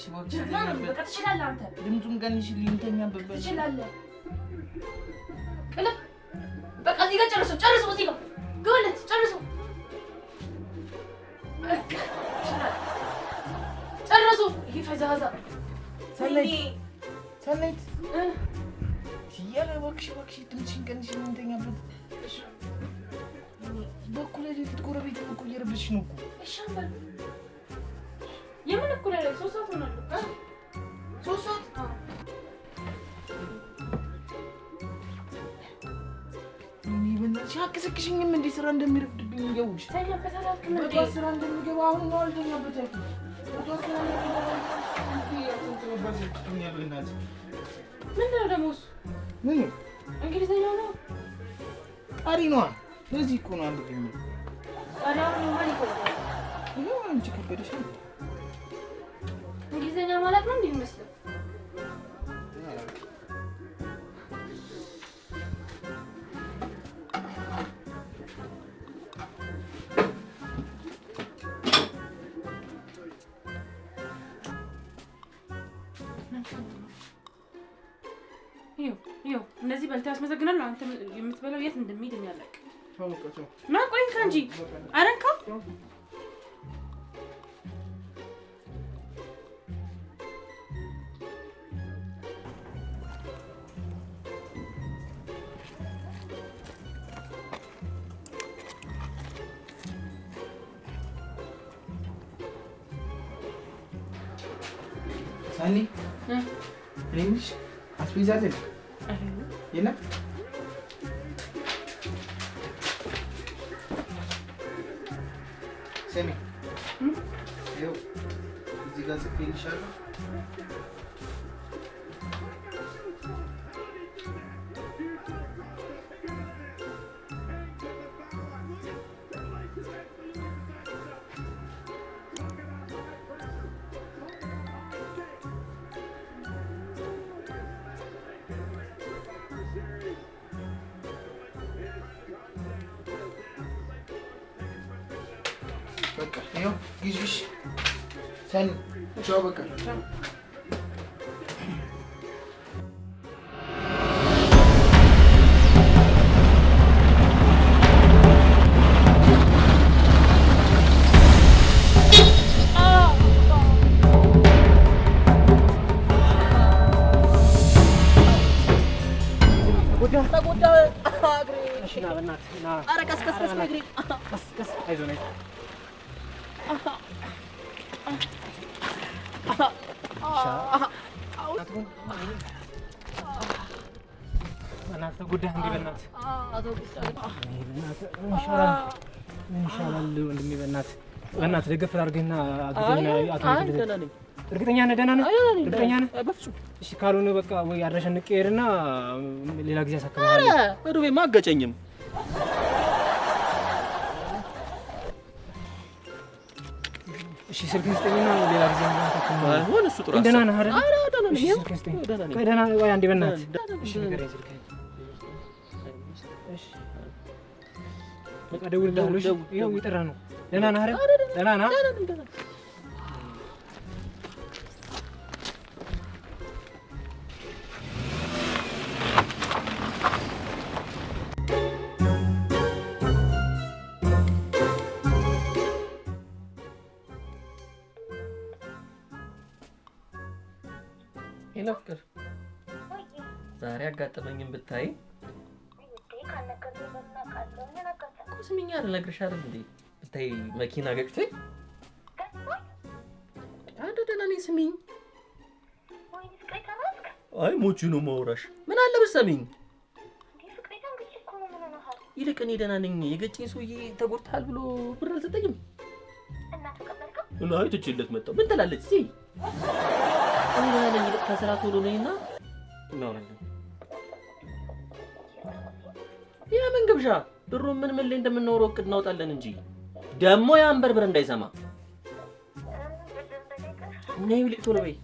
እባክሽ በቃ ትችላለህ አንተ ድምፁን ቀንሽልኝ እንተኛበት ትችላለህ ቅልብ በቃ እዚህ ጋር ጨርሱ እዚህ ጋር ግበለት ጨርሱ ይሄ ፈዛዛ ሰለይት ትያለ እባክሽ ድምፅሽን ቀንሽልኝ እንተኛበት በኩል ሌሊት ጎረቤት እኮ እየረበሽሽ ነው እኮ እሺ አንበል የምን እኩል አይደል 3 ሰዓት ሆኗል 3 ሰዓት በእናትሽ አትቀሰቅሽኝም እንዴ ስራ እንደሚረፍድብኝ እያወቅሽ ታይለበታላልክም እንዴ ስራ እንደሚገባ አሁን ነው አልተኛበት ምንድን ነው ደግሞ እሱ ምን እንግሊዘኛ ነው ቃሪ ነዋ ለዚህ እኮ ነው አንድ ገኝ ቃሪያውን ማን ይቆርጣል ይሄው አንቺ ከበደሽ እንግሊዘኛ ማለት ነው እንዴ ይመስል ይኸው እነዚህ በልተህ ያስመሰግናል አንተ የምትበላው የት እንደሚሄድ የሚያለቅ ማ ቆይ እንጂ አረንካ ሳኒ ሪምሽ አስቤዛ አይደል የለም ሰሚ ይኸው እዚህ ጋር ጽፌልሻለሁ በቃ ይኸው ግዢሽ ሰኒ ቻው በቃ እናንተ ጉዳይ እንዴ በእናትህ ምን ይሻላል ወንድሜ በእናትህ ደገፍ አድርገህና አግዘኛ አትልኝ እርግጠኛ ነህ ደህና ነህ እርግጠኛ ነህ በፍጹም እሺ ካልሆነ በቃ ወይ አድራሻን እንቀየርና ሌላ ጊዜ አሳክመሃለሁ በዱቤማ አገጨኝም እሺ ስልክህን ስጠኝና ሌላ ጊዜ አሳክመሃለሁ አይሆን እሱ ጥሩ ደህና ነህ አይደል ኧረ ደህና ነኝ ስልክህን ስጠኝ ደህና ነህ ወይ አንዴ በእናትህ እሺ ንገረኝ ስልክህን እሺ በቃ ደውልልሃለሁ እሺ ይኸው እየጠራ ነው ደህና ነህ አይደል ደህና ነህ ይነፍቅር ዛሬ አጋጠመኝም ብታይ ስሚኛ አልነግርሻለሁ እንዴ ብታይ መኪና ገጭቶኝ አንተ ደህና ነኝ ስሚኝ አይ ሞቹ ነው ማውራሽ ምን አለ ብትሰሚኝ ይልቅ እኔ ደህና ነኝ የገጨኝ ሰውዬ ተጎድቷል ብሎ ብር አልሰጠኝም እና ተቀበልከው እና አይተችለት መጣው ምን ትላለች እዚህ እኔ ደህና ነኝ ይልቅ ከስራ ቶሎ ነኝና እናወራለን የምን ግብዣ ብሩን ምን ላይ እንደምናወራው እቅድ እናውጣለን እንጂ ደሞ ያን በርብር እንዳይሰማ ነይ ይልቅ ቶሎ በይ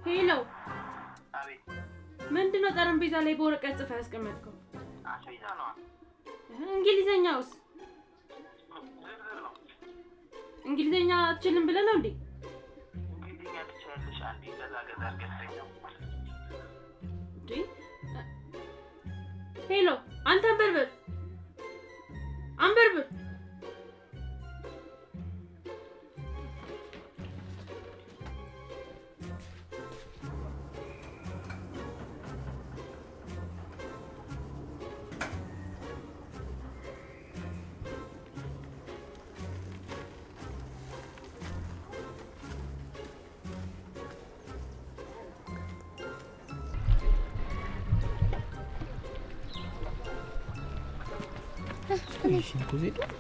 ሄሎ አቤት። ምንድነው ጠረጴዛ ላይ በወረቀት ጽፈህ ያስቀመጥከው? አስቤዛ ነው። እንግሊዘኛውስ? ዝርዝር ነው። እንግሊዘኛ አትችልም ብለህ ነው እንዴ? እንግሊዝኛ ትችያለሽ? አንዴ ገዛ አድርገሽኝ። እንዴ ሄሎ አንተ አንበርብር አንበርብር።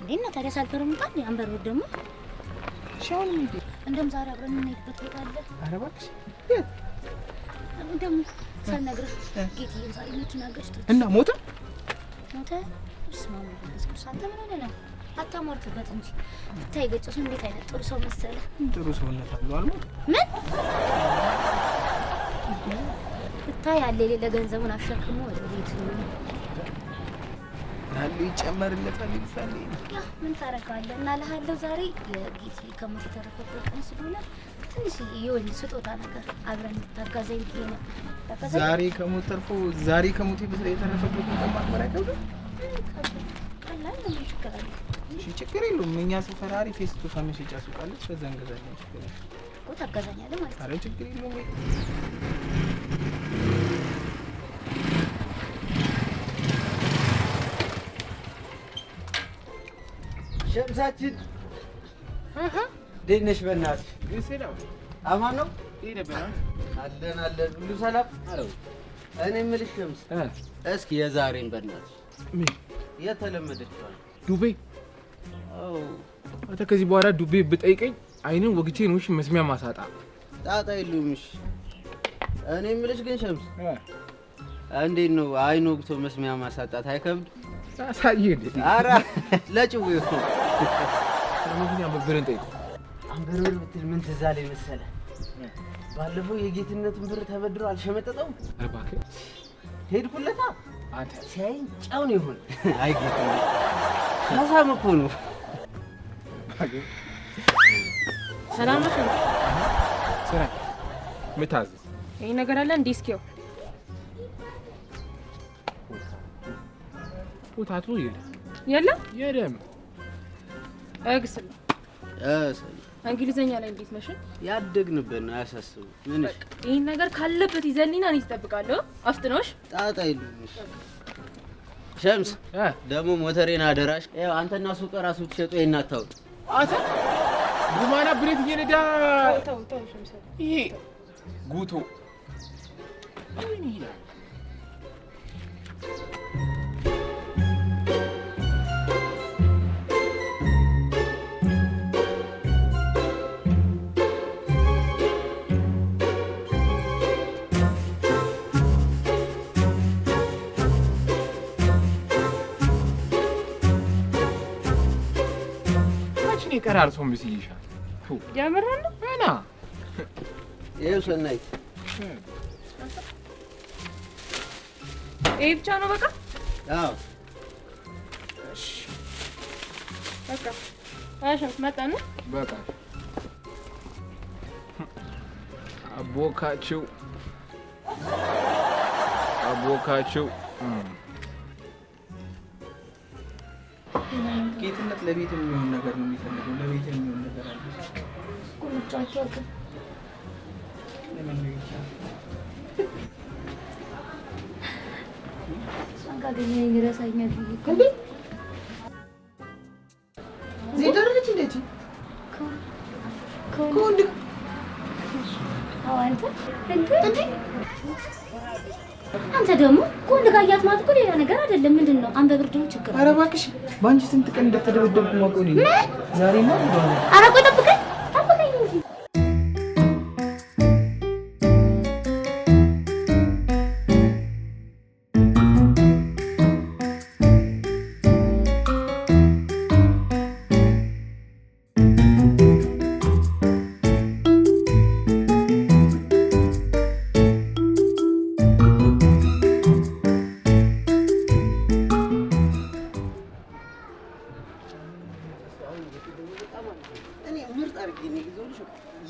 እንዴና ታዲያ ሳልፈርም እንኳን አንበርብር ደግሞ ሻውን ምን እንደም ዛሬ አብረን እንሄድበት ቦታ አለ። ኧረ እባክሽ እንደም ሳልነግርህ ጌትዬን ዛሬ መኪና ገጭቶት እና ሞተ። ስማ እስኩስ አንተ ምን ሆነህ ነው? አታሟርትበት እንጂ ብታይ ገጭቶት እንዴት አይነት ጥሩ ሰው መሰለ። ጥሩ ሰውነት አለው አልሞት። ምን ብታይ ያለ የሌለ ገንዘቡን አሸክሞ ወደ ቤት ያለው ይጨመርለታል ይልፋል። ያ ምን ታረጋለህ? እና ለሃለው ዛሬ የጌት ከሞት የተረፈበት ቀን ስለሆነ ትንሽ የወል ስጦታ ነገር አብረን እንድታጋዘኝ ብዬ ነው። ዛሬ ከሞት ተርፎ ዛሬ ከሞት የተረፈበት ቀን ማክበር አይከብድም? ቀላል ነው። ምን ችግር አለ? እሺ ችግር የለውም። እኛ ሰፈር አሪፍ የስጦታ መሸጫ ሱቅ አለች፣ በዛ እንገዛለን። ችግር የለውም እኮ ታጋዛኛለህ ማለት ነው። ኧረ ችግር የለውም። ሸምሳችን እንዴት ነሽ? በእናትሽ አማን ነው? አለን አለን፣ ሁሉ ሰላም። እኔ የምልሽ ሸምስ፣ እስኪ የዛሬን በእናትሽ የተለመደችው ዱቤ። አንተ ከዚህ በኋላ ዱቤ ብጠይቀኝ አይንን ወግቼ ነው እሺ መስሚያ ማሳጣ። ጣጣ የለውም። እሺ እኔ የምልሽ ግን ሸምስ እንዴት ነው አይን ወግቶ መስሚያ ማሳጣት አይከብድ? ሳሳይ እንዴ? ኧረ ለጭው ይሁን ታሙኛ በብረን ጠይቁ። አንበርብር ብትል ምን ትዝ አለኝ መሰለህ? ባለፈው የጌትነትን ብር ተበድሮ አልሸመጠጠውም። ኧረ እባክህ ሄድኩለታ። አንተ ሲያይኝ ጫው ነው ይሁን። አይ ጌትነት ሀሳብ እኮ ነው። ሰላም ነው። ስራ ምታዘዝ ይሄ ነገር አለ እንዴ? እስኪው ወታቱ የለም የለም አግስል እንግሊዘኛ ላይ እንዴት ነሽ? ያደግንበት ነው አያሳስብም። ምን እሺ ይሄን ነገር ካለበት ይዘልኝና እኔ እጠብቃለሁ። አፍጥኖሽ ጣጣ የለውም። ሸምስ ደግሞ ሞተሬን አደራሽ። ያው አንተና ሱቅ ራሱ ትሸጡ የናታው አንተ ጉማና ብሬት እየነዳ ተው ሸምስ ይሄ ጉቶ ምን ይላል? ይቀራል ሰው ምስይሻል ያመራል እና ይኸው ሰናይት ይሄ ብቻ ነው በቃ? አዎ እሺ በቃ አሸም መጣን በቃ አቦካቸው ጌትነት ለቤት የሚሆን ነገር ነው የሚፈልገው። ለቤት የሚሆን ነገር አለ። ቁልጫቸው ግን ለምን ነው ይቻላል? አንጋገኝ ይረሳኛል እኮ ዜዳረች እንዴት ከወንድ አንተ ደግሞ ከወንድ ጋር እያትማት እኮ ሌላ ነገር አይደለም። ምንድን ነው አንበብር ደግሞ ችግር? ኧረ እባክሽ በአንቺ ስንት ቀን እንደተደበደብኩ ማውቀው እኔ ነኝ። ዛሬማ እንደሆነ ኧረ ቆይ ጠብቀኝ እንጂ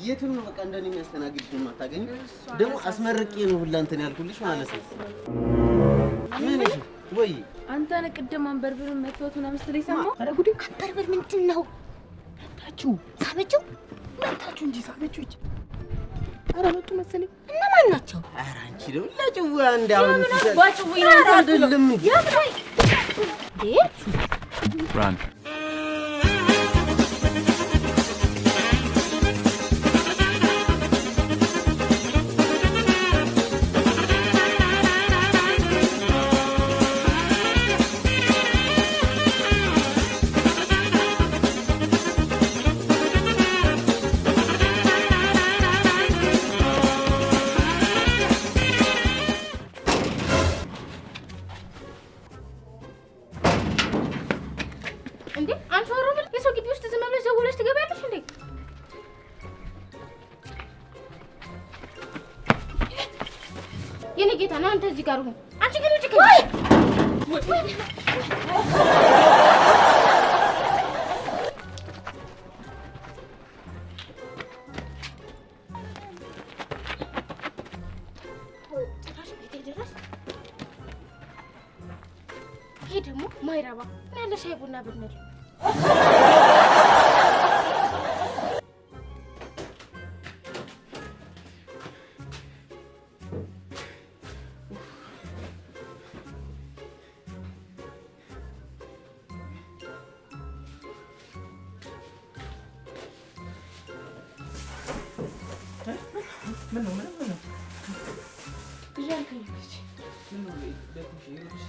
የትም ነው በቃ እንደኔ የሚያስተናግድሽ የማታገኝ ደግሞ አስመርቄ ነው ሁላ እንትን ያልኩልሽ ማለት ነው። ምን እሺ ወይ አንተ ነህ ቅድም አንበርብርን መጥቶት ምናምን ስትለኝ ሰማሁ። ኧረ ጉዴ! አንበርብር ምንድን ነው? መታችሁ ሳበችው? መታችሁ እንጂ ሳበችው እንጂ። ኧረ መጡ መሰለኝ። እነማን ናቸው? ኧረ አንቺ ደግሞ ለጭዋ እንዳውን ባጭው ይላል አይደለም ያብራይ Run. እንዴ አንቺ ወሮብል የሰው ግቢ ውስጥ ዝም ብለሽ ዘውለሽ ትገባለሽ እንዴ? የኔ ጌታ ነው። አንተ እዚህ ጋር ሁን። አንቺ ግን ውጪ ከዚህ ይሄ ደግሞ ማይረባ ምን ያለ ሻይ ቡና ብንል ምን ነው ይዣልከኝ ልጅ ምን ነው ለኩሽ ይሩሽ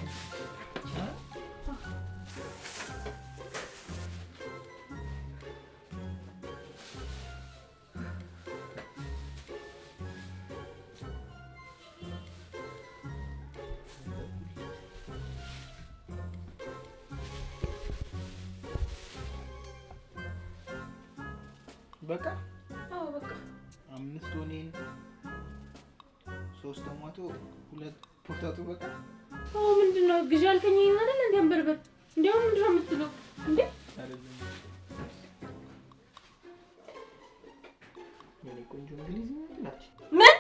በቃ አዎ በቃ 5 ዶኔን 3 ቶማቶ 2 ፖታቶ በቃ አዎ ምንድነው ግዢ አልከኝ አይደል እንዴ አንበርበር እንዴው ምንድነው የምትለው እንዴ የኔ ቆንጆ እንግሊዝኛ ትላች ምን